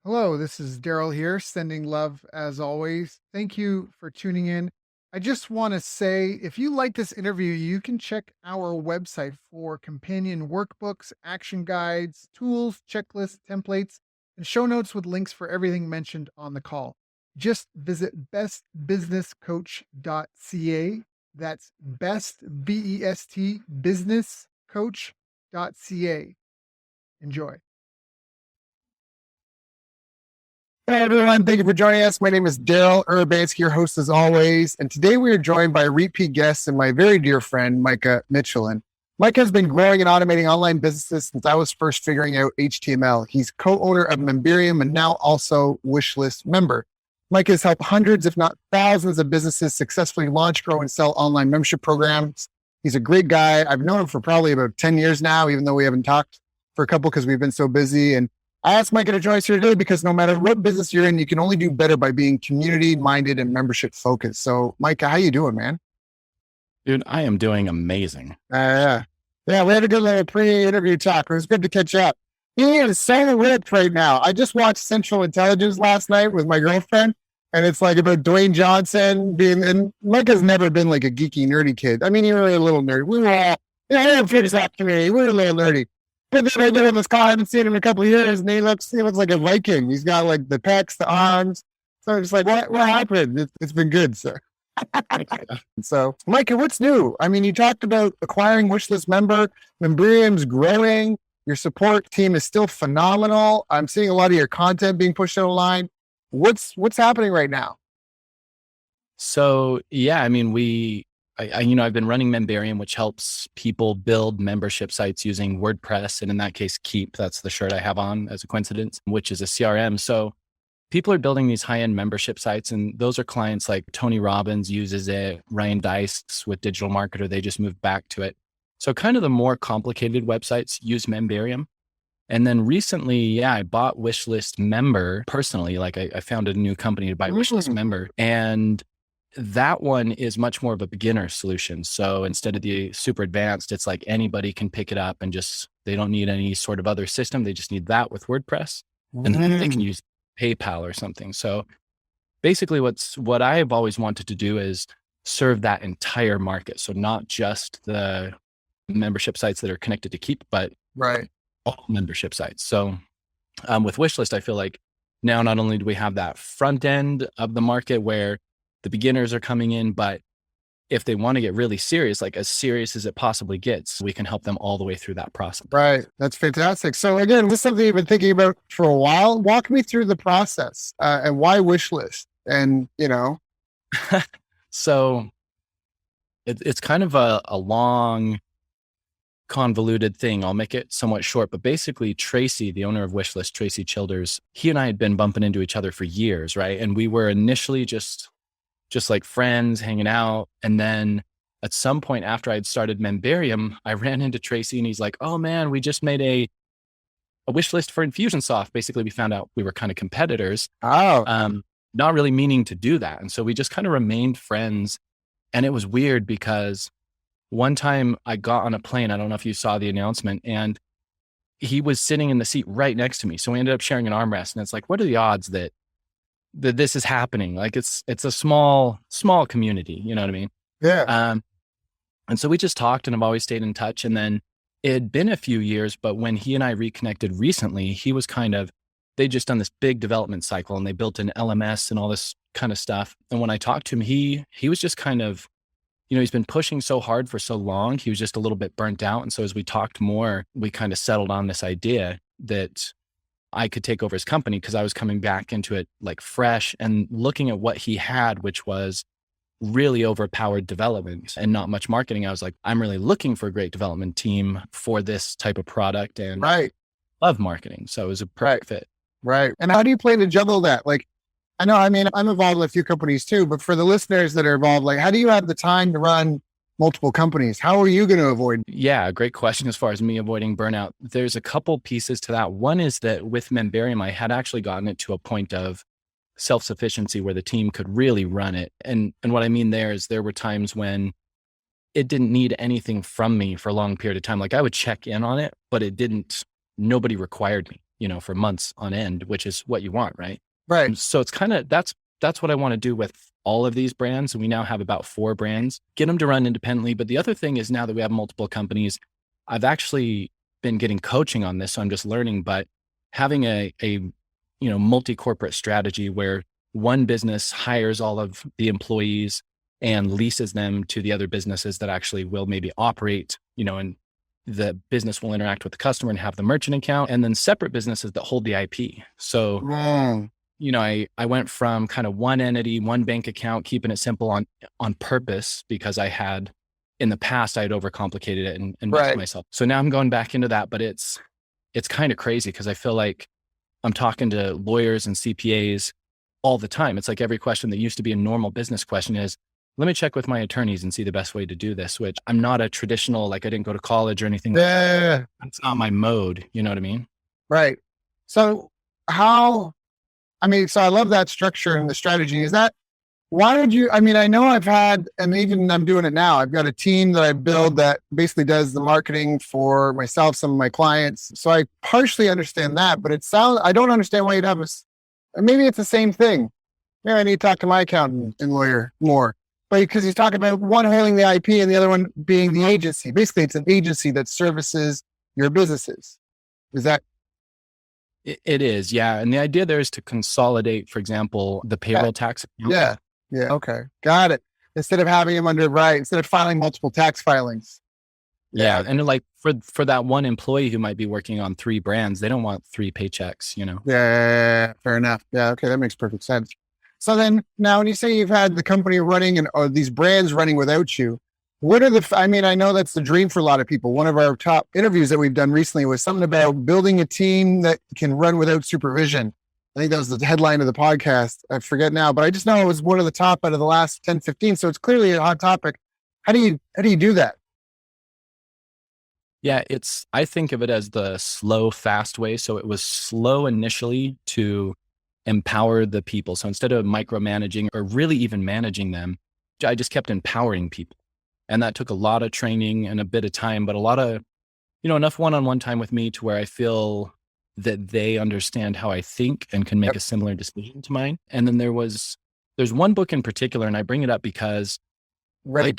Hello, this is Daryl here, sending love as always. Thank you for tuning in. I just want to say if you like this interview, you can check our website for companion workbooks, action guides, tools, checklists, templates, and show notes with links for everything mentioned on the call. Just visit bestbusinesscoach.ca. That's best, B-E-S-T, businesscoach.ca. Enjoy. Hey everyone, thank you for joining us. My name is Daryl Urbanski, your host as always. And today we are joined by a repeat guest and my very dear friend, Micah Mitchell. Micah has been growing and automating online businesses since I was first figuring out HTML. He's co-owner of Memberium and now also Wishlist member. Micah has helped hundreds, if not thousands of businesses successfully launch, grow, and sell online membership programs. He's a great guy. I've known him for probably about 10 years now, even though we haven't talked for a couple because we've been so busy. And I asked Micah to join us here today because no matter what business you're in, you can only do better by being community-minded and membership-focused. So, Micah, how you doing, man? Dude, I am doing amazing. Yeah, we had a good little pre-interview talk. It was good to catch up. He is so lit right now. I just watched Central Intelligence last night with my girlfriend, and it's like about Dwayne Johnson being, and Micah's never been like a geeky, nerdy kid. I mean, he was a little nerdy. We were all, I didn't finish that community. We were a little nerdy. But then I get in this car, I haven't seen him in a couple of years, and he looks like a Viking. He's got like the pecs, the arms. So I'm just like, what happened? It's been good, sir. So, Micah, what's new? I mean, you talked about acquiring Wishlist member, Memberium's growing, your support team is still phenomenal. I'm seeing a lot of your content being pushed online. What's happening right now? So, yeah, I mean, I've been running Memberium, which helps people build membership sites using WordPress. And in that case, Keep, that's the shirt I have on as a coincidence, which is a CRM. So people are building these high-end membership sites, and those are clients like Tony Robbins uses it, Ryan Deiss with Digital Marketer, they just moved back to it. So kind of the more complicated websites use Memberium. And then recently, I bought Wishlist member personally. Like I founded a new company to buy Wishlist member, and that one is much more of a beginner solution. So instead of the super advanced, it's like anybody can pick it up and they don't need any sort of other system. They just need that with WordPress, and then they can use PayPal or something. So basically what I've always wanted to do is serve that entire market. So not just the membership sites that are connected to Keep, but all membership sites. So with Wishlist, I feel like now not only do we have that front end of the market where the beginners are coming in, but if they want to get really serious, like as serious as it possibly gets, we can help them all the way through that process. Right. That's fantastic. So again, this is something you've been thinking about for a while. Walk me through the process and why Wishlist and, So it's kind of a long, convoluted thing. I'll make it somewhat short, but basically Tracy, the owner of Wishlist, Tracy Childers, he and I had been bumping into each other for years, right? And we were initially just like friends hanging out. And then at some point after I'd started Memberium, I ran into Tracy and he's like, oh man, we just made a Wishlist for Infusionsoft. Basically, we found out we were kind of competitors. Not really meaning to do that. And so we just kind of remained friends. And it was weird because one time I got on a plane, I don't know if you saw the announcement, and he was sitting in the seat right next to me. So we ended up sharing an armrest, and it's like, what are the odds that this is happening? Like it's a small community, you know what I mean? Yeah. And so we just talked, and I've always stayed in touch. And then it had been a few years, but when he and I reconnected recently, he was they'd just done this big development cycle and they built an LMS and all this kind of stuff. And when I talked to him, he was just he's been pushing so hard for so long. He was just a little bit burnt out. And so as we talked more, we kind of settled on this idea that I could take over his company because I was coming back into it like fresh and looking at what he had, which was really overpowered development and not much marketing. I was like, I'm really looking for a great development team for this type of product and love marketing. So it was a perfect fit. Right. And how do you plan to juggle that? Like, I'm involved in a few companies too, but for the listeners that are involved, like, how do you have the time to run multiple companies? How are you going to avoid? Yeah, great question. As far as me avoiding burnout, there's a couple pieces to that. One is that with Memberium, I had actually gotten it to a point of self-sufficiency where the team could really run it. And what I mean there is there were times when it didn't need anything from me for a long period of time. Like I would check in on it, but nobody required me. for months on end, which is what you want, right? Right. So it's kind of, that's what I want to do with all of these brands. And we now have about 4 brands, get them to run independently. But the other thing is, now that we have multiple companies, I've actually been getting coaching on this. So I'm just learning, but having a multi-corporate strategy where one business hires all of the employees and leases them to the other businesses that actually will maybe operate, and the business will interact with the customer and have the merchant account, and then separate businesses that hold the IP. So, I went from kind of one entity, one bank account, keeping it simple on purpose, because I had, in the past, I had overcomplicated it and messed myself. So now I'm going back into that, but it's kind of crazy, because I feel like I'm talking to lawyers and CPAs all the time. It's like every question that used to be a normal business question is, let me check with my attorneys and see the best way to do this, which I'm not a traditional, like I didn't go to college or anything. Yeah. That's not my mode. You know what I mean? Right. So so I love that structure and the strategy. I know I've had, and even I'm doing it now, I've got a team that I build that basically does the marketing for myself, some of my clients. So I partially understand that, but I don't understand why you'd have maybe it's the same thing. Maybe I need to talk to my accountant and lawyer more. But because he's talking about one handling the IP and the other one being the agency. Basically, it's an agency that services your businesses. Is that? It is, yeah. And the idea there is to consolidate, for example, the payroll tax account. Yeah. Yeah. Okay. Got it. Instead of having them instead of filing multiple tax filings. Yeah. And like for that one employee who might be working on 3 brands, they don't want 3 paychecks, Yeah. Fair enough. Yeah. Okay. That makes perfect sense. So then now when you say you've had the company running or these brands running without you, what are I know that's the dream for a lot of people. One of our top interviews that we've done recently was something about building a team that can run without supervision. I think that was the headline of the podcast. I forget now, but I just know it was one of the top out of the last 10, 15. So it's clearly a hot topic. How do you do that? Yeah, I think of it as the slow, fast way. So it was slow initially to empower the people. So instead of micromanaging or really even managing them, I just kept empowering people. And that took a lot of training and a bit of time, but a lot of, enough one-on-one time with me to where I feel that they understand how I think and can make a similar decision to mine. And then there's one book in particular, and I bring it up because I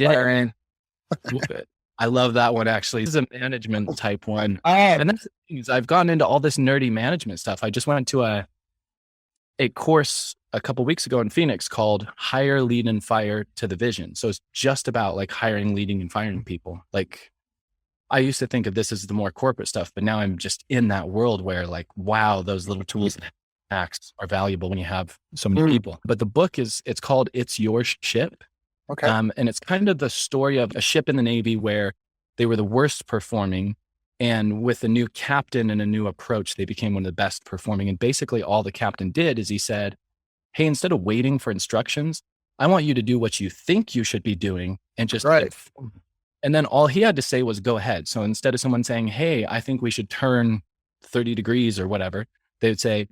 love that one, actually. This is a management type one. And that's the thing is, I've gotten into all this nerdy management stuff. I just went to a course a couple of weeks ago in Phoenix called Hire, Lead, and Fire to the Vision. So it's just about like hiring, leading, and firing people. Like, I used to think of this as the more corporate stuff, but now I'm just in that world where like, wow, those little tools and hacks are valuable when you have so many people. But the book it's called It's Your Ship. Okay. And it's kind of the story of a ship in the Navy where they were the worst performing. And with a new captain and a new approach, they became one of the best performing. And basically all the captain did is he said, hey, instead of waiting for instructions, I want you to do what you think you should be doing and just and then all he had to say was go ahead. So instead of someone saying, hey, I think we should turn 30 degrees or whatever, they would say,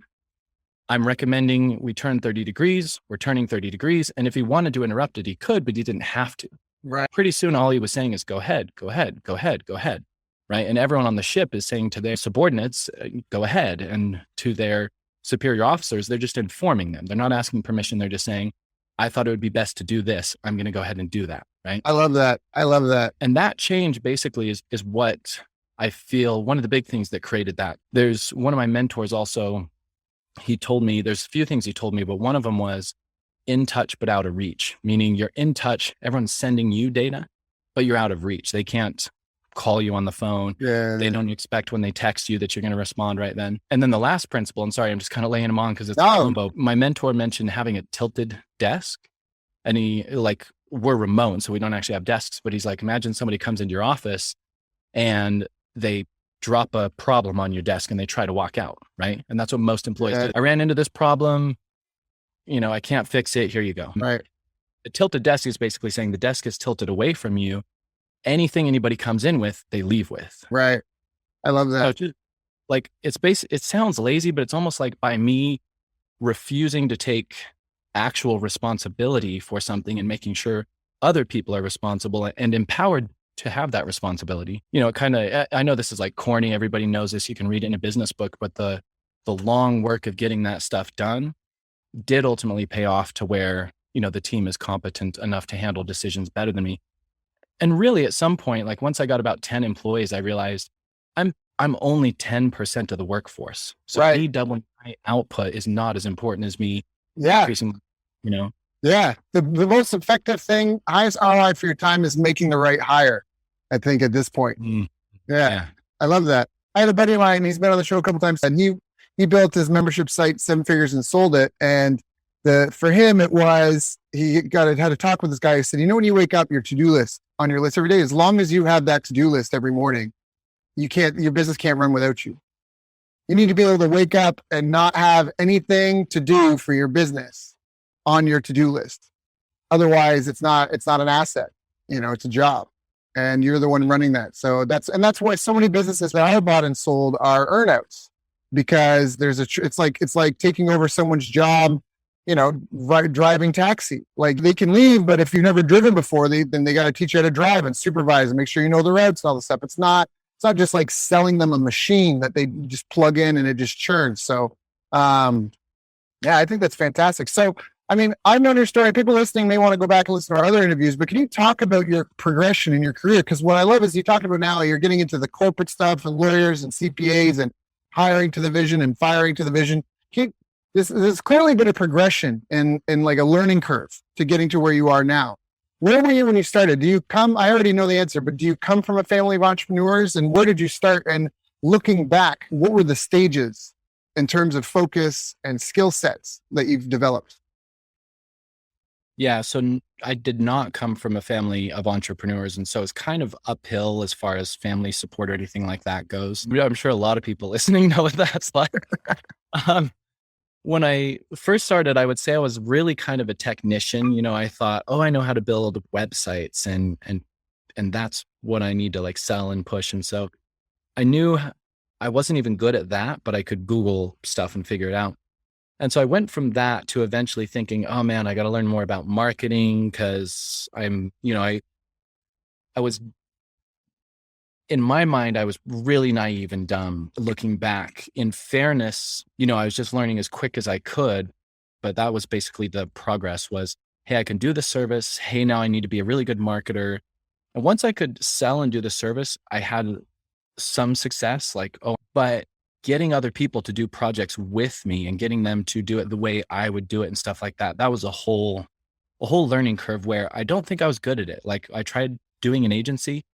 I'm recommending we turn 30 degrees. We're turning 30 degrees. And if he wanted to interrupt it, he could, but he didn't have to. Right. Pretty soon, all he was saying is go ahead, go ahead, go ahead, go ahead. Right. And everyone on the ship is saying to their subordinates, go ahead. And to their superior officers, they're just informing them. They're not asking permission. They're just saying, I thought it would be best to do this. I'm going to go ahead and do that. Right. I love that. And that change basically is what I feel one of the big things that created that. There's one of my mentors also, he told me, there's a few things he told me, but one of them was in touch, but out of reach, meaning you're in touch. Everyone's sending you data, but you're out of reach. They can't call you on the phone. Yeah. They don't expect when they text you that you're going to respond right then. And then the last principle, I'm sorry, I'm just kind of laying them on because it's a combo. My mentor mentioned having a tilted desk, and we're remote, so we don't actually have desks, but he's like, imagine somebody comes into your office and they drop a problem on your desk and they try to walk out. Right. And that's what most employees do. I ran into this problem. I can't fix it. Here you go. Right. The tilted desk is basically saying the desk is tilted away from you. Anything anybody comes in with, they leave with. Right. I love that. So it sounds lazy, but it's almost like by me refusing to take actual responsibility for something and making sure other people are responsible and empowered to have that responsibility. I know this is like corny. Everybody knows this. You can read it in a business book, but the the long work of getting that stuff done did ultimately pay off to where, the team is competent enough to handle decisions better than me. And really at some point, like once I got about 10 employees, I realized I'm only 10% of the workforce. So Right. me doubling my output is not as important as me Yeah. increasing, Yeah. The most effective thing, highest ROI for your time is making the right hire, I think, at this point. Yeah. I love that. I had a buddy of mine, he's been on the show a couple times, and he built his membership site 7 figures and sold it. And for him, it was, had a talk with this guy who said, when you wake up, your to-do list on your list every day, as long as you have that to-do list every morning, your business can't run without you. You need to be able to wake up and not have anything to do for your business on your to-do list. Otherwise, it's not an asset. It's a job, and you're the one running that. So that's why so many businesses that I bought and sold are earnouts, because it's like taking over someone's job, driving taxi. Like, they can leave, but if you've never driven before, then they got to teach you how to drive and supervise and make sure you know the routes and all this stuff. It's not just like selling them a machine that they just plug in and it just churns. So, yeah, I think that's fantastic. So, I've known your story. People listening may want to go back and listen to our other interviews, but can you talk about your progression in your career? Because what I love is you talked about now you're getting into the corporate stuff and lawyers and CPAs and hiring to the vision and firing to the vision. This has clearly been a progression in like a learning curve to getting to where you are now. Where were you when you started? I already know the answer, but do you come from a family of entrepreneurs, and where did you start? And looking back, what were the stages in terms of focus and skill sets that you've developed? Yeah. So I did not come from a family of entrepreneurs. And so it's kind of uphill as far as family support or anything like that goes. I'm sure a lot of people listening know what that's like. When I first started, I would say I was really kind of a technician. I thought, I know how to build websites and that's what I need to like sell and push. And so I knew I wasn't even good at that, but I could Google stuff and figure it out. And so I went from that to eventually thinking, oh man, I got to learn more about marketing, because I was, in my mind, I was really naive and dumb looking back. In fairness, I was just learning as quick as I could, but that was basically the progress was, hey, I can do the service. Hey, now I need to be a really good marketer. And once I could sell and do the service, I had some success, but getting other people to do projects with me and getting them to do it the way I would do it and stuff like that, that was a whole learning curve where I don't think I was good at it. Like, I tried doing an agency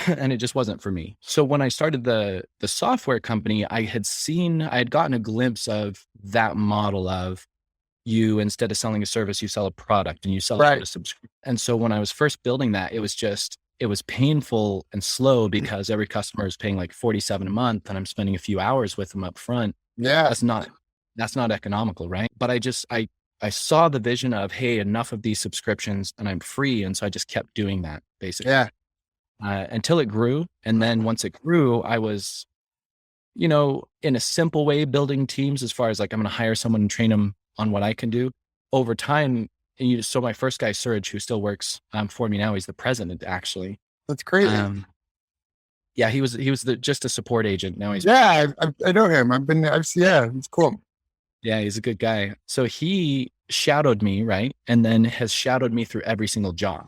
and it just wasn't for me. So when I started the software company, I had gotten a glimpse of that model of, you, instead of selling a service, you sell a product and you sell it at a subscription. And so when I was first building that, it was painful and slow because every customer is paying like $47 a month and I'm spending a few hours with them up front. Yeah. That's not economical, right? But I saw the vision of, hey, enough of these subscriptions and I'm free. And so I just kept doing that basically. Yeah. Until it grew. And then once it grew, I was, in a simple way, building teams as far as like, I'm going to hire someone and train them on what I can do over time. And so my first guy, Serge, who still works for me now, he's the president actually. That's crazy. Yeah, he was just a support agent. Now he's, I know him. It's cool. Yeah, he's a good guy. So he shadowed me, right? And then has shadowed me through every single job.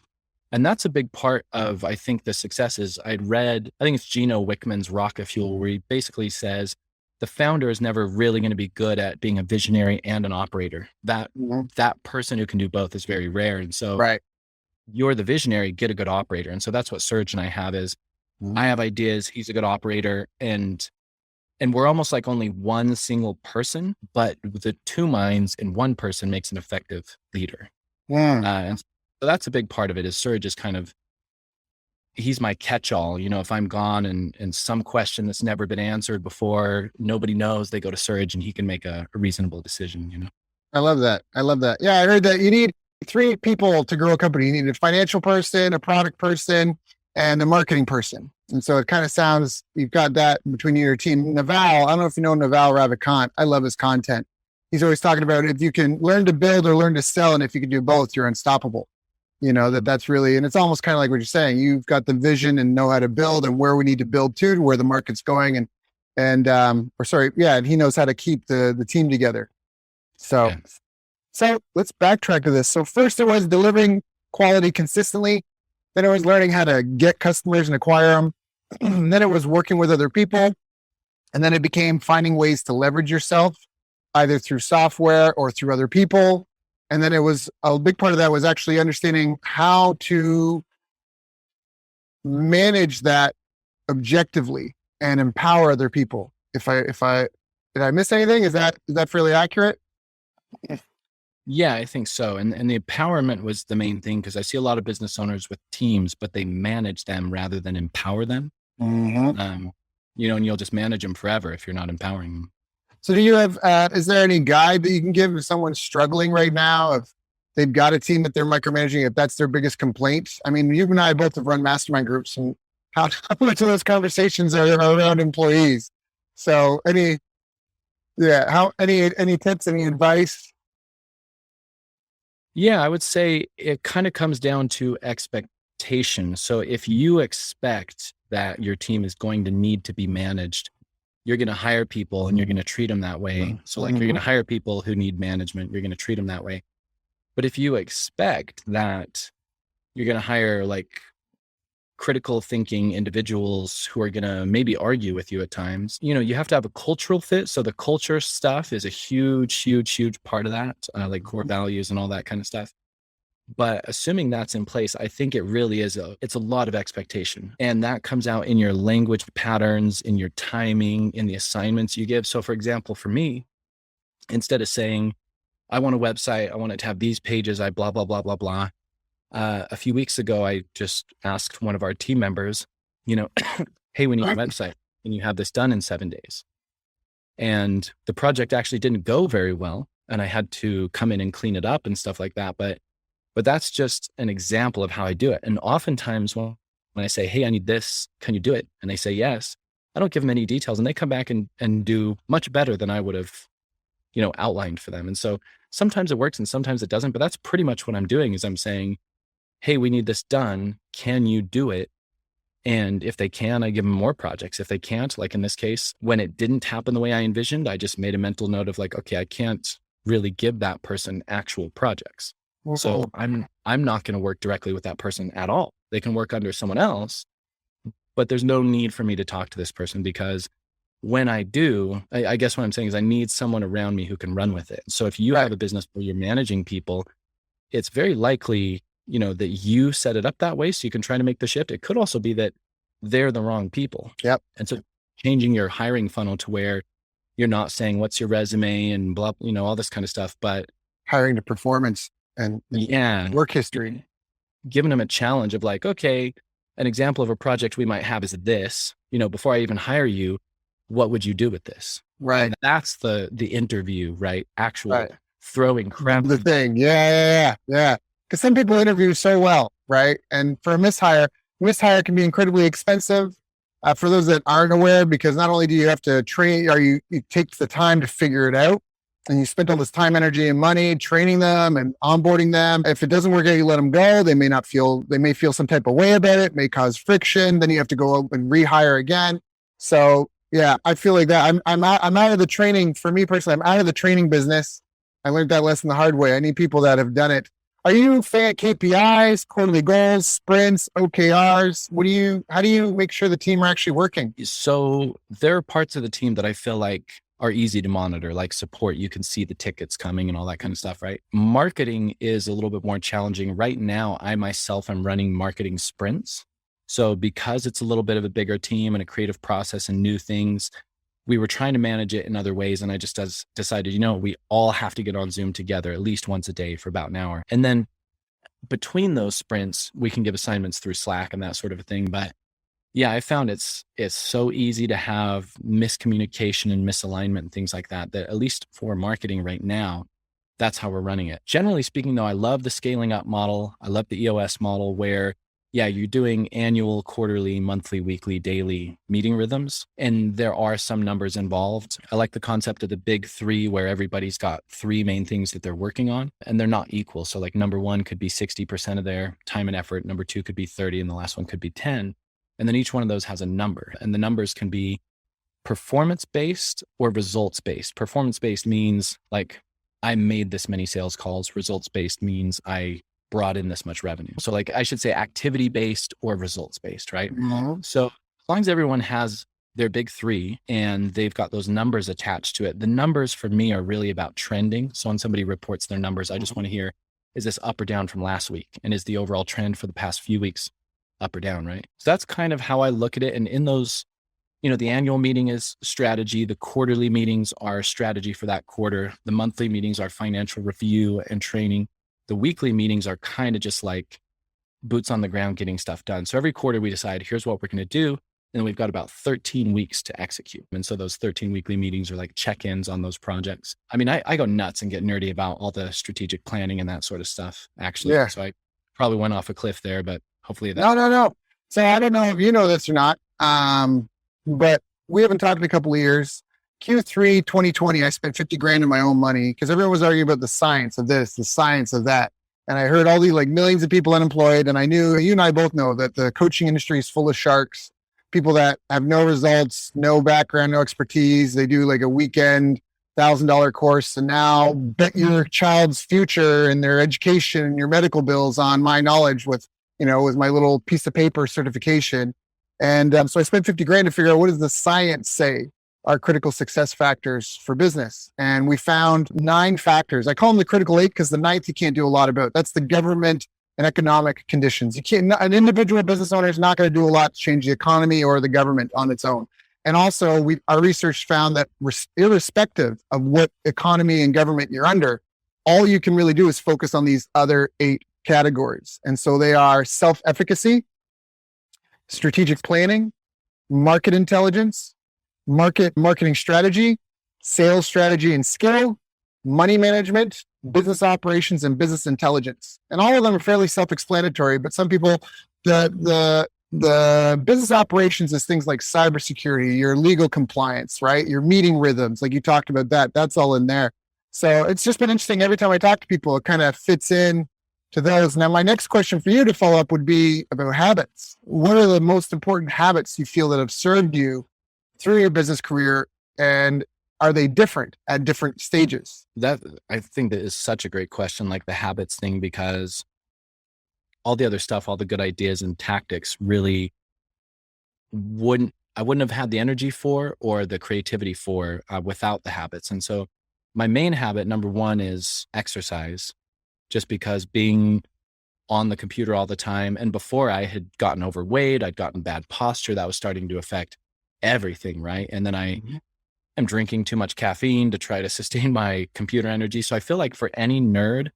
And that's a big part of, I think, the success is I think it's Gino Wickman's Rocket Fuel, where he basically says the founder is never really going to be good at being a visionary and an operator. That person who can do both is very rare. And so you're the visionary, get a good operator. And so that's what Serge and I have is I have ideas. He's a good operator. And we're almost like only one single person, but the two minds in one person makes an effective leader. And so that's a big part of it is Serge is kind of, he's my catch-all. If I'm gone and some question that's never been answered before, nobody knows, they go to Serge and he can make a reasonable decision, I love that. Yeah, I heard that you need 3 people to grow a company. You need a financial person, a product person, and a marketing person. And so it kind of sounds, you've got that between you and your team. Naval, I don't know if you know Naval Ravikant. I love his content. He's always talking about if you can learn to build or learn to sell, and if you can do both, you're unstoppable. That's really, and it's almost kind of like what you're saying. You've got the vision and know how to build and where we need to build to where the market's going. And and and he knows how to keep the team together. So, Yeah. so let's backtrack to this. So first it was delivering quality consistently. Then it was learning how to get customers and acquire them. And then it was working with other people. And then it became finding ways to leverage yourself, either through software or through other people. And then it was a big part of that was actually understanding how to manage that objectively and empower other people. Did I miss anything? Is that fairly accurate? Yeah, I think so. And the empowerment was the main thing, because I see a lot of business owners with teams, but they manage them rather than empower them. Mm-hmm. And you'll just manage them forever if you're not empowering them. So do you have, is there any guide that you can give if someone's struggling right now, if they've got a team that they're micromanaging, if that's their biggest complaint? I mean, you and I both have run mastermind groups, and how much of those conversations are around employees? So any tips, any advice? Yeah, I would say it kind of comes down to expectation. So if you expect that your team is going to need to be managed, you're going to hire people and you're going to treat them that way. So like you're going to hire people who need management, you're going to treat them that way. But if you expect that you're going to hire like critical thinking individuals who are going to maybe argue with you at times, you have to have a cultural fit. So the culture stuff is a huge part of that, like core values and all that kind of stuff. But assuming that's in place, I think it really is it's a lot of expectation. And that comes out in your language patterns, in your timing, in the assignments you give. So for example, for me, instead of saying, I want a website, I want it to have these pages, I blah, blah, blah, blah, blah. A few weeks ago, I just asked one of our team members, hey, we need a website. Can you have this done in 7 days? And the project actually didn't go very well. And I had to come in and clean it up and stuff like that. But that's just an example of how I do it. And oftentimes when I say, hey, I need this, can you do it? And they say, yes, I don't give them any details. And they come back and do much better than I would have, outlined for them. And so sometimes it works and sometimes it doesn't, but that's pretty much what I'm doing is I'm saying, hey, we need this done. Can you do it? And if they can, I give them more projects. If they can't, like in this case, when it didn't happen the way I envisioned, I just made a mental note of like, okay, I can't really give that person actual projects. So I'm not going to work directly with that person at all. They can work under someone else, but there's no need for me to talk to this person, because when I do, I guess what I'm saying is I need someone around me who can run with it. So if you have a business where you're managing people, it's very likely, that you set it up that way so you can try to make the shift. It could also be that they're the wrong people. Yep. And so changing your hiring funnel to where you're not saying what's your resume and blah, all this kind of stuff, but hiring to performance and work history. Giving them a challenge of like, okay, an example of a project we might have is this, before I even hire you, what would you do with this? Right. And that's the interview, right? Actual throwing crap. The thing. Yeah. Because some people interview so well, right? And for a mishire can be incredibly expensive. For those that aren't aware, because not only do you have to train, or you take the time to figure it out, and you spent all this time, energy, and money training them and onboarding them. If it doesn't work out, you let them go. They may feel some type of way about it, may cause friction. Then you have to go up and rehire again. So yeah, I feel like that. I'm out of the training. For me personally, I'm out of the training business. I learned that lesson the hard way. I need people that have done it. Are you a fan of KPIs, quarterly goals, sprints, OKRs? How do you make sure the team are actually working? So there are parts of the team that I feel like are easy to monitor, like support. You can see the tickets coming and all that kind of stuff, right? Marketing is a little bit more challenging. Right now, I myself am running marketing sprints. So because it's a little bit of a bigger team and a creative process and new things, we were trying to manage it in other ways. And I just decided, we all have to get on Zoom together at least once a day for about an hour. And then between those sprints, we can give assignments through Slack and that sort of a thing. But yeah, I found it's so easy to have miscommunication and misalignment and things like that, that at least for marketing right now, that's how we're running it. Generally speaking, though, I love the scaling up model. I love the EOS model where, yeah, you're doing annual, quarterly, monthly, weekly, daily meeting rhythms, and there are some numbers involved. I like the concept of the big three where everybody's got three main things that they're working on and they're not equal. So like number one could be 60% of their time and effort. Number two could be 30, and the last one could be 10. And then each one of those has a number, and the numbers can be performance based or results based. Performance based means like I made this many sales calls. Results based means I brought in this much revenue. So like I should say activity based or results based, right? So as long as everyone has their big three and they've got those numbers attached to it, the numbers for me are really about trending. So when somebody reports their numbers, I just want to hear, is this up or down from last week? And is the overall trend for the past few weeks up or down, right? So that's kind of how I look at it. And in those, the annual meeting is strategy. The quarterly meetings are strategy for that quarter. The monthly meetings are financial review and training. The weekly meetings are kind of just like boots on the ground, getting stuff done. So every quarter we decide, here's what we're going to do. And we've got about 13 weeks to execute. And so those 13 weekly meetings are like check-ins on those projects. I mean, I go nuts and get nerdy about all the strategic planning and that sort of stuff, actually. Yeah. So I probably went off a cliff there, but hopefully that. No. So I don't know if you know this or not, but we haven't talked in a couple of years. Q3 2020, I spent 50 grand of my own money because everyone was arguing about the science of this, the science of that. And I heard all these like millions of people unemployed. And I knew, you and I both know that the coaching industry is full of sharks, people that have no results, no background, no expertise. They do like a weekend $1,000 course and now bet your child's future and their education and your medical bills on my knowledge with my little piece of paper certification. And so I spent 50 grand to figure out, what does the science say are critical success factors for business? And we found 9 factors. I call them the critical 8 because the 9th you can't do a lot about. That's the government and economic conditions. You can't, an individual business owner is not going to do a lot to change the economy or the government on its own. And also our research found that irrespective of what economy and government you're under, all you can really do is focus on these other 8 categories. And so they are self-efficacy, strategic planning, market intelligence, marketing strategy, sales strategy and skill, money management, business operations, and business intelligence. And all of them are fairly self-explanatory, but some people, the business operations is things like cybersecurity, your legal compliance, right? Your meeting rhythms, like you talked about that's all in there. So it's just been interesting. Every time I talk to people, it kind of fits in to those. Now, my next question for you to follow up would be about habits. What are the most important habits you feel that have served you through your business career, and are they different at different stages? That, I think that is such a great question, like the habits thing, because all the other stuff, all the good ideas and tactics really I wouldn't have had the energy for or the creativity for without the habits. And so my main habit, number one, is exercise, just because being on the computer all the time. And before I had gotten overweight, I'd gotten bad posture that was starting to affect everything. Right. And then I am drinking too much caffeine to try to sustain my computer energy. So I feel like for any nerd,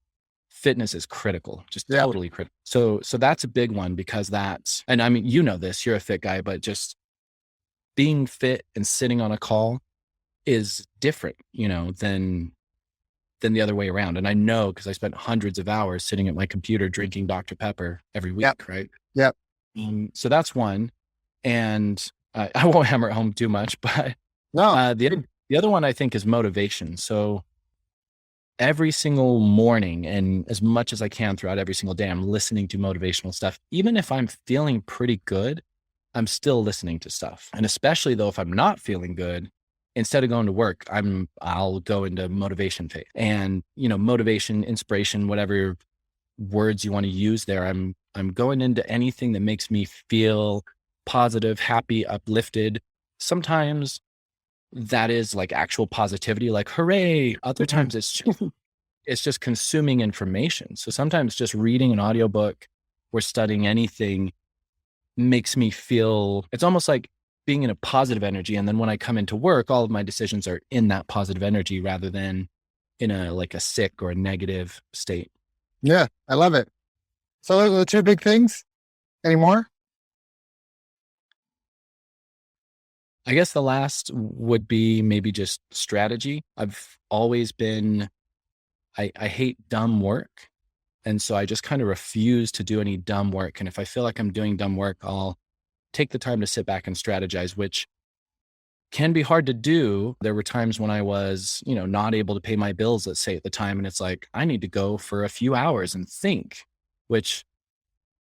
fitness is critical, just totally critical. So that's a big one, because and I mean, this, you're a fit guy, but just being fit and sitting on a call is different, than the other way around. And I know, because I spent hundreds of hours sitting at my computer drinking Dr. Pepper every week. Right. Yep. So that's one. And I won't hammer it home too much, but no, the other one I think is motivation. So every single morning, and as much as I can throughout every single day, I'm listening to motivational stuff. Even if I'm feeling pretty good, I'm still listening to stuff. And especially though, if I'm not feeling good, instead of going to work, I'll go into motivation phase. And, motivation, inspiration, whatever words you want to use there, I'm going into anything that makes me feel positive, happy, uplifted. Sometimes that is like actual positivity, like hooray. Other times it's just consuming information. So sometimes just reading an audiobook or studying anything makes me feel, it's almost like being in a positive energy. And then when I come into work, all of my decisions are in that positive energy rather than in a sick or a negative state. Yeah, I love it. So those are the 2 big things. Any more? I guess the last would be maybe just strategy. I've always been, I hate dumb work. And so I just kind of refuse to do any dumb work. And if I feel like I'm doing dumb work, I'll take the time to sit back and strategize, which can be hard to do. There were times when I was, not able to pay my bills, let's say at the time. And it's like, I need to go for a few hours and think, which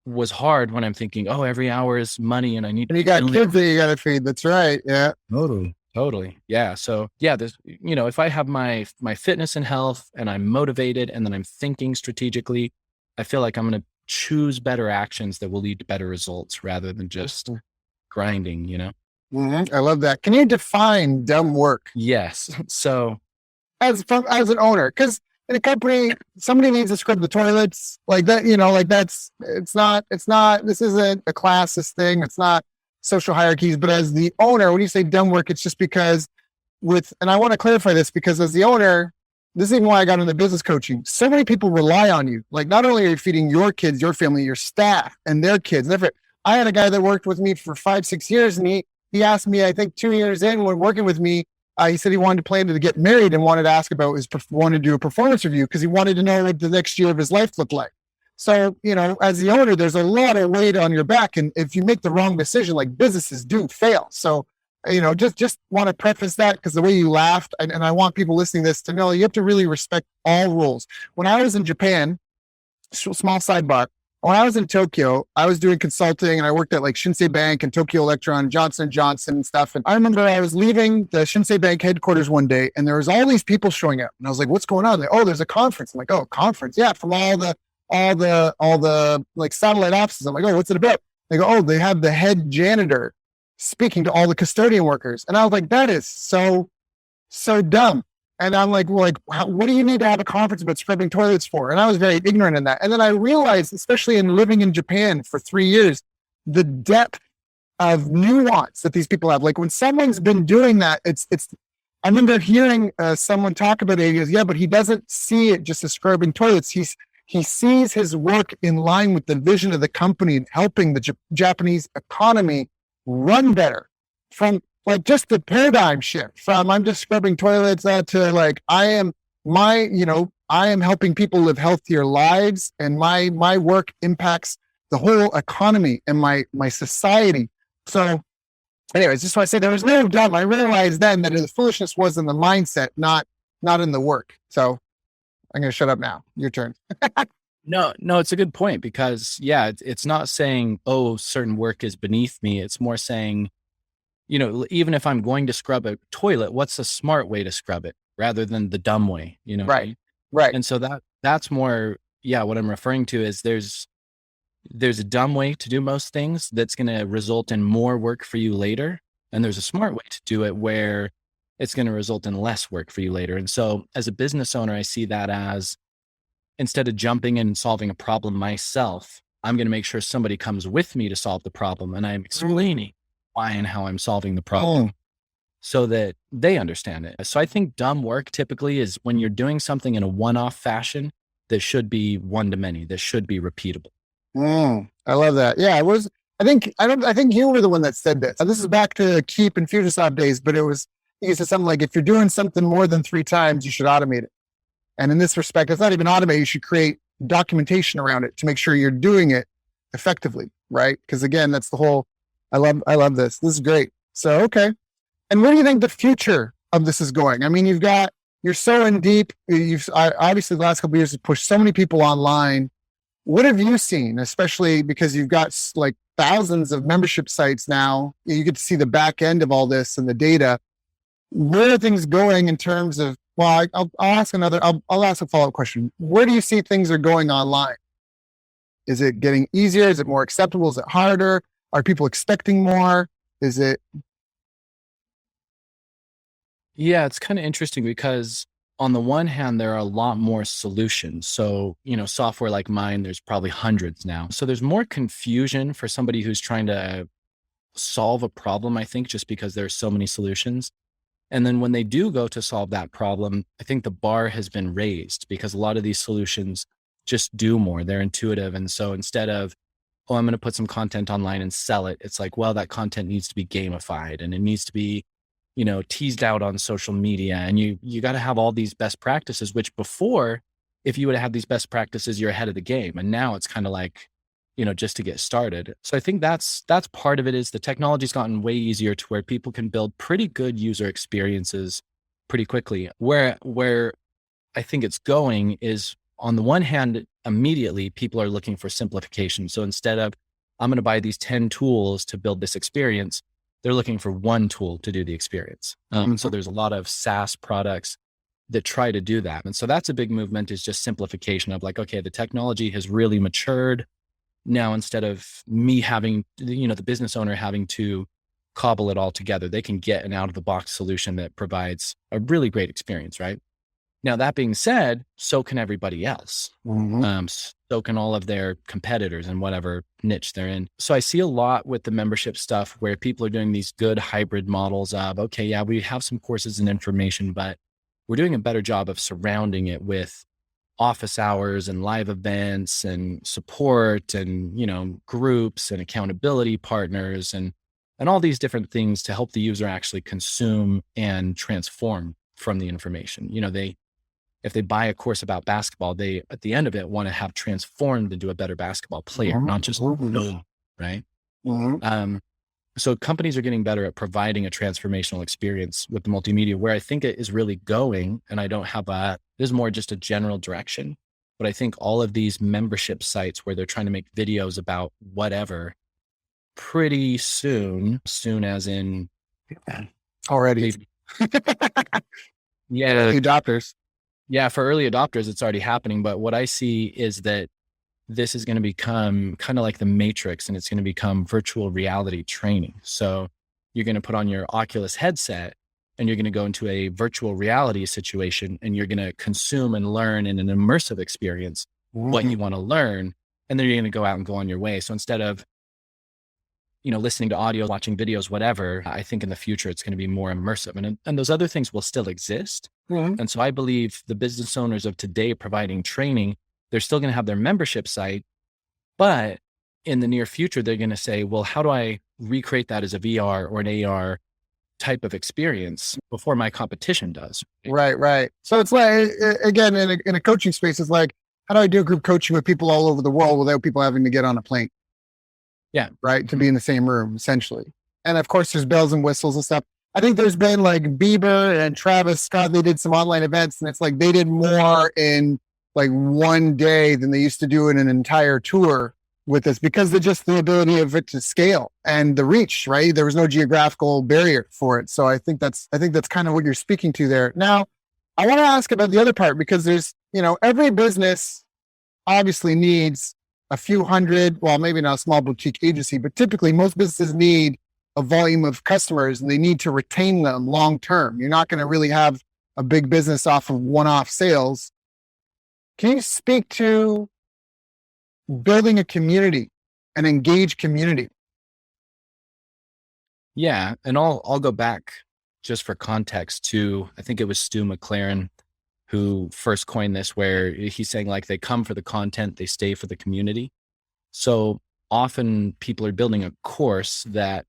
was hard when I'm thinking, every hour is money and I need to. You got kids that you got to feed. That's right. Yeah. Totally. Totally. Yeah. So yeah, this, if I have my fitness and health and I'm motivated and then I'm thinking strategically, I feel like I'm going to choose better actions that will lead to better results rather than just grinding. I love that. Can you define dumb work Yes. So as an owner? Because in a company, somebody needs to scrub the toilets like that. This isn't a classist thing. It's not social hierarchies. But as the owner, when you say dumb work, it's just because and I want to clarify this because as the owner, this is even why I got into business coaching. So many people rely on you. Like not only are you feeding your kids, your family, your staff, and their kids. I had a guy that worked with me for 5-6 years, and he asked me, I think 2 years in when working with me, he said he wanted to plan to get married and wanted to ask about wanted to do a performance review because he wanted to know what the next year of his life looked like. So, as the owner, there's a lot of weight on your back. And if you make the wrong decision, like businesses do fail. So, just want to preface that because the way you laughed, and I want people listening to this to know you have to really respect all rules. When I was in Japan, small sidebar, when I was in Tokyo, I was doing consulting and I worked at like Shinsei Bank and Tokyo Electron, Johnson & Johnson and stuff. And I remember I was leaving the Shinsei Bank headquarters one day and there was all these people showing up. And I was like, what's going on? There's a conference. I'm like, oh, conference. Yeah. From all the like satellite offices. I'm like, oh, what's it about? They go, oh, they have the head janitor speaking to all the custodian workers. And I was like, that is so dumb. And I'm like, what do you need to have a conference about scrubbing toilets for? And I was very ignorant in that. And then I realized, especially in living in Japan for 3 years, the depth of nuance that these people have. Like when someone's been doing that, I remember hearing someone talk about it. He goes, yeah, but he doesn't see it just as scrubbing toilets. He sees his work in line with the vision of the company and helping the Japanese economy run better from like just the paradigm shift from I'm just scrubbing toilets to like I am helping people live healthier lives and my work impacts the whole economy and my society. So anyways, just want to say there was no doubt. I realized then that the foolishness was in the mindset, not in the work. So I'm going to shut up now. Your turn. no, it's a good point because it's not saying, oh, certain work is beneath me. It's more saying, even if I'm going to scrub a toilet, what's a smart way to scrub it rather than the dumb way, Right. And so that's more, what I'm referring to is there's a dumb way to do most things that's going to result in more work for you later. And there's a smart way to do it where it's going to result in less work for you later. And so as a business owner, I see that as instead of jumping in and solving a problem myself, I'm going to make sure somebody comes with me to solve the problem. And I'm explaining why and how I'm solving the problem so that they understand it. So I think dumb work typically is when you're doing something in a one-off fashion that should be one to many, that should be repeatable. I love that. Yeah, it was. I think you were the one that said this. This is back to Keep and Futuresoft days, but you said something like, if you're doing something more than 3 times, you should automate it. And in this respect, it's not even automate. You should create documentation around it to make sure you're doing it effectively, right? Because again, that's the whole. I love this. This is great. So okay. And where do you think the future of this is going? I mean, you're so in deep. Obviously the last couple of years have pushed so many people online. What have you seen, especially because you've got like thousands of membership sites now? You get to see the back end of all this and the data. Where are things going in terms of? Well, I'll ask a follow-up question. Where do you see things are going online? Is it getting easier? Is it more acceptable? Is it harder? Are people expecting more? Is it? Yeah, it's kind of interesting because on the one hand, there are a lot more solutions. So, software like mine, there's probably hundreds now. So there's more confusion for somebody who's trying to solve a problem, I think, just because there's so many solutions. And then when they do go to solve that problem, I think the bar has been raised because a lot of these solutions just do more. They're intuitive. And so instead of, oh, I'm going to put some content online and sell it, it's like, well, that content needs to be gamified and it needs to be, teased out on social media. And you got to have all these best practices, which before, if you would have had these best practices, you're ahead of the game. And now it's kind of like, just to get started. So I think that's part of it is the technology's gotten way easier to where people can build pretty good user experiences pretty quickly. Where I think it's going is on the one hand, immediately people are looking for simplification. So instead of, I'm going to buy these 10 tools to build this experience, They're looking for one tool to do the experience. So there's a lot of SaaS products that try to do that. And so that's a big movement, is just simplification of like, okay, the technology has really matured. Now, instead of me having, the business owner having to cobble it all together, they can get an out of the box solution that provides a really great experience, right? Now, that being said, so can everybody else. So can all of their competitors in whatever niche they're in. So I see a lot with the membership stuff where people are doing these good hybrid models of, okay, yeah, we have some courses and information, but we're doing a better job of surrounding it with office hours and live events and support and, groups and accountability partners and all these different things to help the user actually consume and transform from the information. If they buy a course about basketball, they, at the end of it, want to have transformed into a better basketball player, not just know, right? So companies are getting better at providing a transformational experience with the multimedia. Where I think it is really going, and I don't have this is more just a general direction, but I think all of these membership sites where they're trying to make videos about whatever, pretty soon as in already. Yeah. Adopters. Yeah, for early adopters, it's already happening. But what I see is that this is going to become kind of like the Matrix, and it's going to become virtual reality training. So you're going to put on your Oculus headset and you're going to go into a virtual reality situation, and you're going to consume and learn in an immersive experience what you want to learn. And then you're going to go out and go on your way. So instead of, listening to audio, watching videos, whatever, I think in the future, it's going to be more immersive, and those other things will still exist. And so I believe the business owners of today providing training, they're still going to have their membership site, but in the near future, they're going to say, well, how do I recreate that as a VR or an AR type of experience before my competition does? Right. So it's like, again, in a coaching space, it's like, how do I do a group coaching with people all over the world without people having to get on a plane? Yeah. Right. To be in the same room, essentially. And of course, there's bells and whistles and stuff. I think there's been like Bieber and Travis Scott, they did some online events, and it's like they did more in like one day than they used to do in an entire tour with this, because of just the ability of it to scale and the reach, right? There was no geographical barrier for it. So I think that's kind of what you're speaking to there. Now, I want to ask about the other part, because there's, every business obviously needs a few hundred, well, maybe not a small boutique agency, but typically most businesses need a volume of customers, and they need to retain them long term. You're not going to really have a big business off of one-off sales. Can you speak to building a community, an engaged community? Yeah. And I'll go back just for context to, I think it was Stu McLaren who first coined this, where he's saying like, they come for the content, they stay for the community. So often people are building a course that,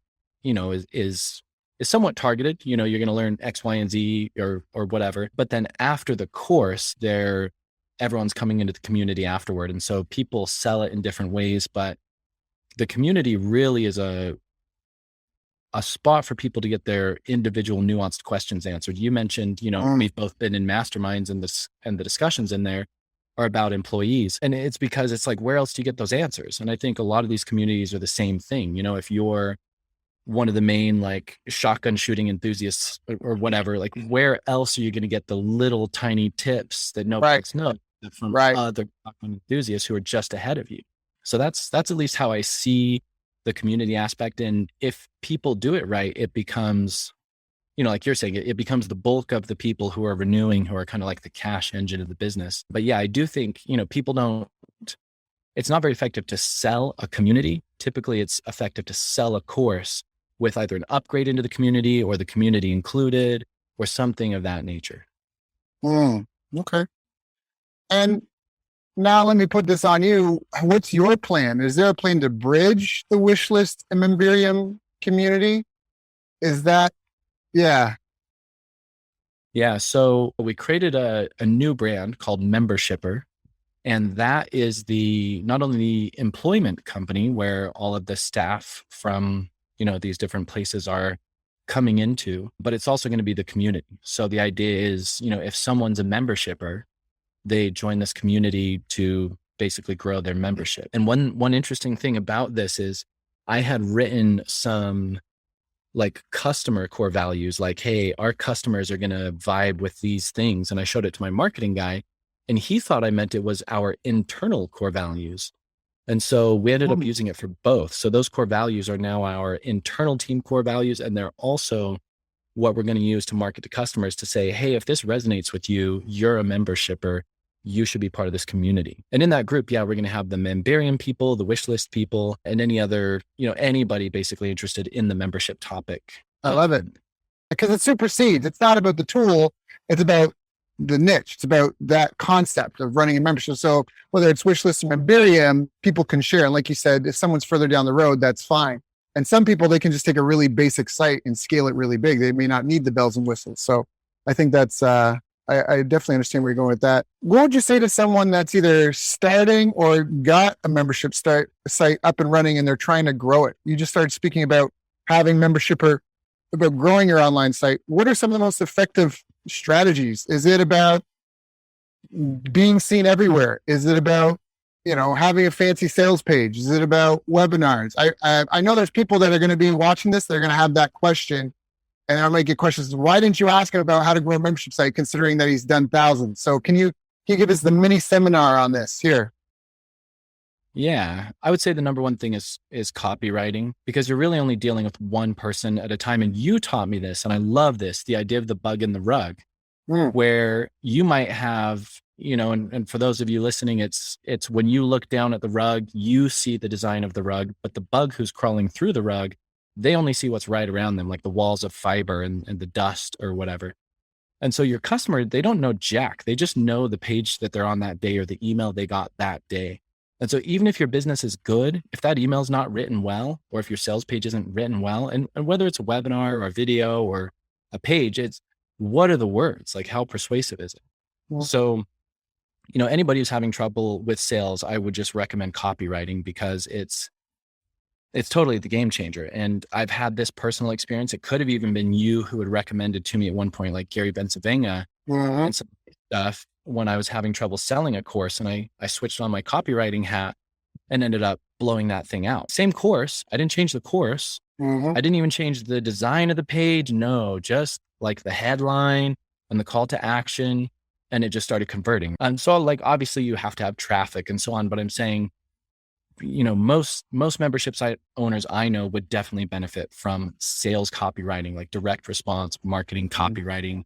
is somewhat targeted. You're going to learn X, Y, and Z or whatever. But then after the course, everyone's coming into the community afterward. And so people sell it in different ways, but the community really is a spot for people to get their individual nuanced questions answered. You mentioned, we've both been in masterminds, and the discussions in there are about employees. And it's because it's like, where else do you get those answers? And I think a lot of these communities are the same thing. If you're one of the main like shotgun shooting enthusiasts or whatever, like where else are you going to get the little tiny tips that nobody else knows from other shotgun enthusiasts who are just ahead of you? So that's at least how I see the community aspect. And if people do it right, it becomes, like you're saying, it becomes the bulk of the people who are renewing, who are kind of like the cash engine of the business. But yeah, I do think, it's not very effective to sell a community. Typically it's effective to sell a course with either an upgrade into the community or the community included or something of that nature. Okay. And now let me put this on you. What's your plan? Is there a plan to bridge the wish list and Memberium community? Is that, yeah. Yeah. So we created a new brand called Membershipper. And that is not only the employment company where all of the staff from, these different places are coming into, but it's also going to be the community. So the idea is, if someone's a membershipper, they join this community to basically grow their membership. And one interesting thing about this is I had written some like customer core values, like, hey, our customers are going to vibe with these things. And I showed it to my marketing guy, and he thought I meant it was our internal core values. And so we ended up using it for both. So those core values are now our internal team core values. And they're also what we're going to use to market to customers to say, hey, if this resonates with you, you're a membershipper, you should be part of this community. And in that group, yeah, we're going to have the Membarium people, the wish list people, and any other, anybody basically interested in the membership topic. I love it because it supersedes. It's not about the tool. It's about the niche. It's about that concept of running a membership. So whether it's wish list or Membarium, people can share. And like you said, if someone's further down the road, that's fine. And some people, they can just take a really basic site and scale it really big. They may not need the bells and whistles. So I think that's, I definitely understand where you're going with that. What would you say to someone that's either starting or got a membership site up and running and they're trying to grow it? You just started speaking about having membership or about growing your online site. What are some of the most effective strategies? Is it about being seen everywhere? Is it about, having a fancy sales page? Is it about webinars? I know there's people that are going to be watching this. They're going to have that question. And I might get questions. Why didn't you ask him about how to grow a membership site, considering that he's done thousands? So can you give us the mini seminar on this here? Yeah, I would say the number one thing is copywriting, because you're really only dealing with one person at a time. And you taught me this, and I love this, the idea of the bug in the rug, where you might have, and for those of you listening, it's when you look down at the rug, you see the design of the rug, but the bug who's crawling through the rug, they only see what's right around them, like the walls of fiber and the dust or whatever. And so your customer, they don't know jack. They just know the page that they're on that day or the email they got that day. And so even if your business is good, if that email is not written well, or if your sales page isn't written well, and whether it's a webinar or a video or a page, it's what are the words? Like, how persuasive is it? Yeah. So, anybody who's having trouble with sales, I would just recommend copywriting, because it's totally the game changer. And I've had this personal experience. It could have even been you who had recommended to me at one point, like Gary Bensavenga and some stuff, when I was having trouble selling a course, and I switched on my copywriting hat and ended up blowing that thing out. Same course. I didn't change the course. I didn't even change the design of the page. No, just like the headline and the call to action. And it just started converting. And so obviously you have to have traffic and so on, but I'm saying, most membership site owners I know would definitely benefit from sales copywriting, like direct response marketing copywriting.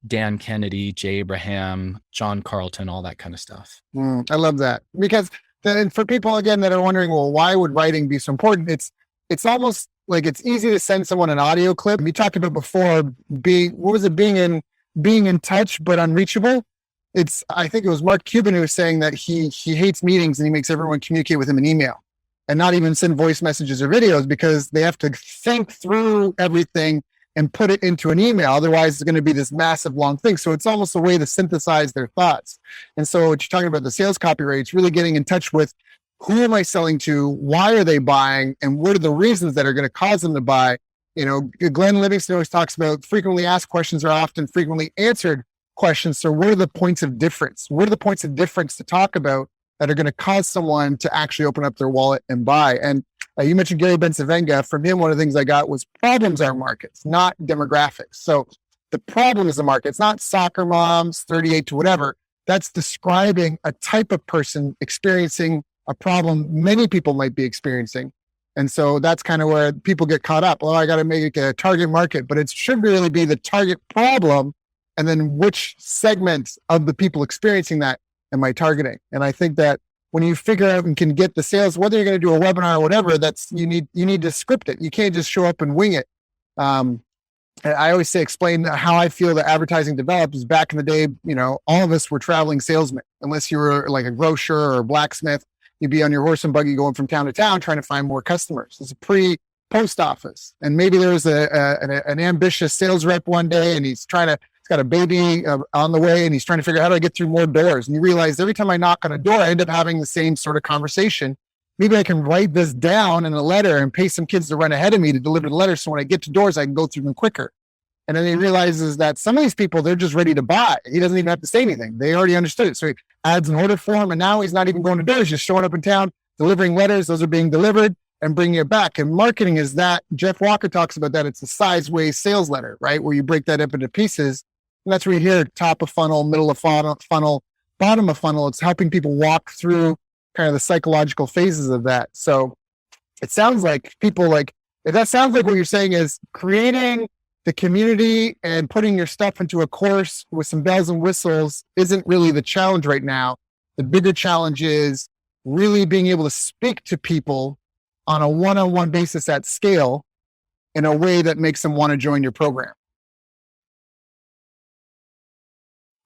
Dan Kennedy, Jay Abraham, John Carlton, all that kind of stuff. I love that, because then for people again that are wondering, well, why would writing be so important? It's almost like it's easy to send someone an audio clip. We talked about before being in touch but unreachable. I think it was Mark Cuban who was saying that he hates meetings and he makes everyone communicate with him in email and not even send voice messages or videos, because they have to think through everything and put it into an email. Otherwise, it's going to be this massive long thing. So it's almost a way to synthesize their thoughts. And so what you're talking about, the sales copyright, it's really getting in touch with who am I selling to? Why are they buying? And what are the reasons that are going to cause them to buy? Glenn Livingston always talks about frequently asked questions are often frequently answered questions. So what are the points of difference? What are the points of difference to talk about that are going to cause someone to actually open up their wallet and buy? And you mentioned Gary Bensavenga. From him, one of the things I got was problems are markets, not demographics. So the problem is the market. It's not soccer moms, 38 to whatever. That's describing a type of person experiencing a problem many people might be experiencing. And so that's kind of where people get caught up. Well, I got to make a target market, but it should really be the target problem. And then which segments of the people experiencing that am I targeting? And I think that when you figure out and can get the sales, whether you're going to do a webinar or whatever, you need to script it. You can't just show up and wing it. I always say, explain how I feel that advertising developed is back in the day. All of us were traveling salesmen, unless you were like a grocer or a blacksmith. You'd be on your horse and buggy going from town to town trying to find more customers. It's a pre-post office. And maybe there was an ambitious sales rep one day, and he's got a baby on the way, and he's trying to figure out how do I get through more doors. And you realize every time I knock on a door, I end up having the same sort of conversation. Maybe I can write this down in a letter and pay some kids to run ahead of me to deliver the letter. So when I get to doors, I can go through them quicker. And then he realizes that some of these people, they're just ready to buy. He doesn't even have to say anything. They already understood it. So he adds an order form, and now he's not even going to doors, just showing up in town, delivering letters. Those are being delivered. and bringing it back. And marketing is that. Jeff Walker talks about that. It's a sideways sales letter, right? Where you break that up into pieces. And that's where you hear top of funnel, middle of funnel, bottom of funnel. It's helping people walk through kind of the psychological phases of that. So it sounds like that sounds like what you're saying is creating the community and putting your stuff into a course with some bells and whistles isn't really the challenge right now. The bigger challenge is really being able to speak to people on a one-on-one basis at scale in a way that makes them want to join your program.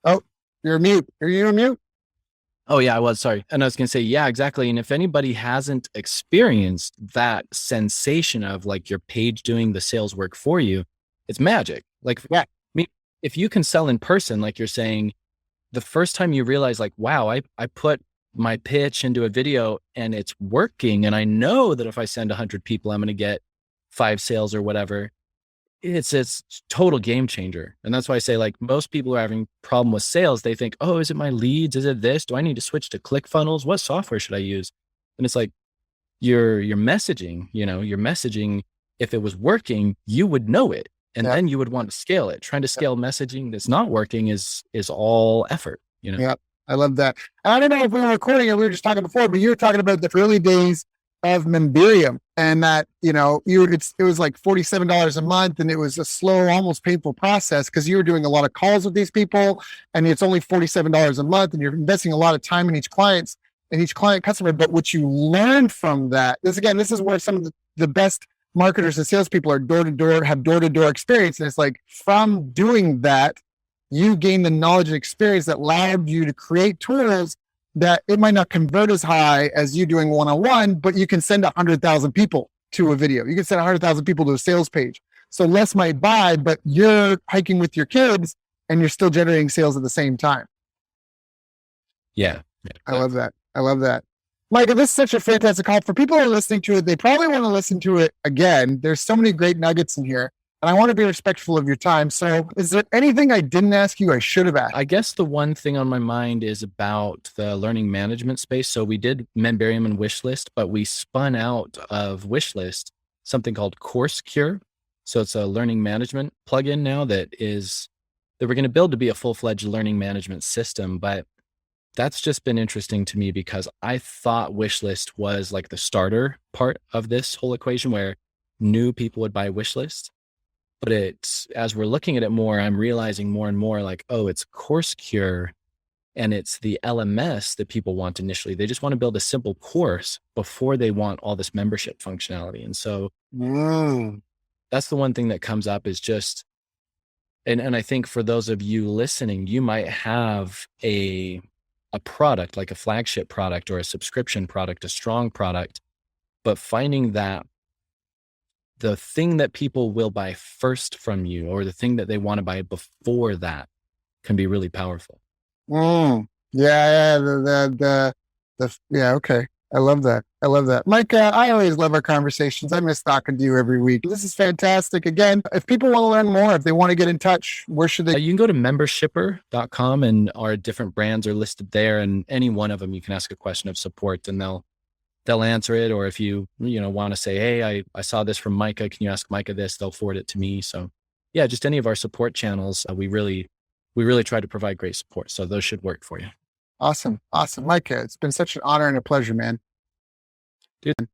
Oh, you're mute. Are you on mute? Oh yeah, I was, sorry. And I was going to say, yeah, exactly. And if anybody hasn't experienced that sensation of like your page doing the sales work for you, it's magic. Like, Yeah. I mean, if you can sell in person, like you're saying, the first time you realize like, wow, I put my pitch into a video and it's working. And I know that if I send 100 people, I'm going to get 5 sales or whatever. It's total game changer. And that's why I say like most people are having problem with sales. They think, oh, is it my leads? Is it this? Do I need to switch to ClickFunnels? What software should I use? And it's like your messaging, your messaging, if it was working, you would know it. And then you would want to scale it. Trying to scale messaging that's not working is all effort, Yeah. I love that. And I don't know if we were recording it, we were just talking before, but you were talking about the early days of Memberium and that, it was like $47 a month and it was a slow, almost painful process because you were doing a lot of calls with these people and it's only $47 a month and you're investing a lot of time in each client customer. But what you learned from that, this is where some of the best marketers and salespeople are have door-to-door experience. And it's like from doing that, you gain the knowledge and experience that allowed you to create tools that it might not convert as high as you doing one-on-one, but you can send 100,000 people to a video. You can send 100,000 people to a sales page. So less might buy, but you're hiking with your kids and you're still generating sales at the same time. Yeah. I love that. Micah, this is such a fantastic call. For people who are listening to it, they probably want to listen to it again. There's so many great nuggets in here. And I want to be respectful of your time. So is there anything I didn't ask you I should have asked? I guess the one thing on my mind is about the learning management space. So we did Memberium and Wishlist, but we spun out of Wishlist something called Course Cure. So it's a learning management plugin now that we're going to build to be a full-fledged learning management system. But that's just been interesting to me because I thought Wishlist was like the starter part of this whole equation where new people would buy Wishlist. But as we're looking at it more, I'm realizing more and more like, oh, it's Course Cure and it's the LMS that people want initially. They just want to build a simple course before they want all this membership functionality. And so that's the one thing that comes up is just, and I think for those of you listening, you might have a product, like a flagship product or a subscription product, a strong product, but finding that the thing that people will buy first from you or the thing that they want to buy before that can be really powerful. Yeah. Okay. I love that. Micah, I always love our conversations. I miss talking to you every week. This is fantastic. Again, if people want to learn more, if they want to get in touch, where should they? You can go to membershipper.com and our different brands are listed there. And any one of them, you can ask a question of support and they'll answer it. Or if you want to say, hey, I saw this from Micah, can you ask Micah this? They'll forward it to me. So yeah, just any of our support channels, we really try to provide great support. So those should work for you. Awesome. Micah, it's been such an honor and a pleasure, man. Dude.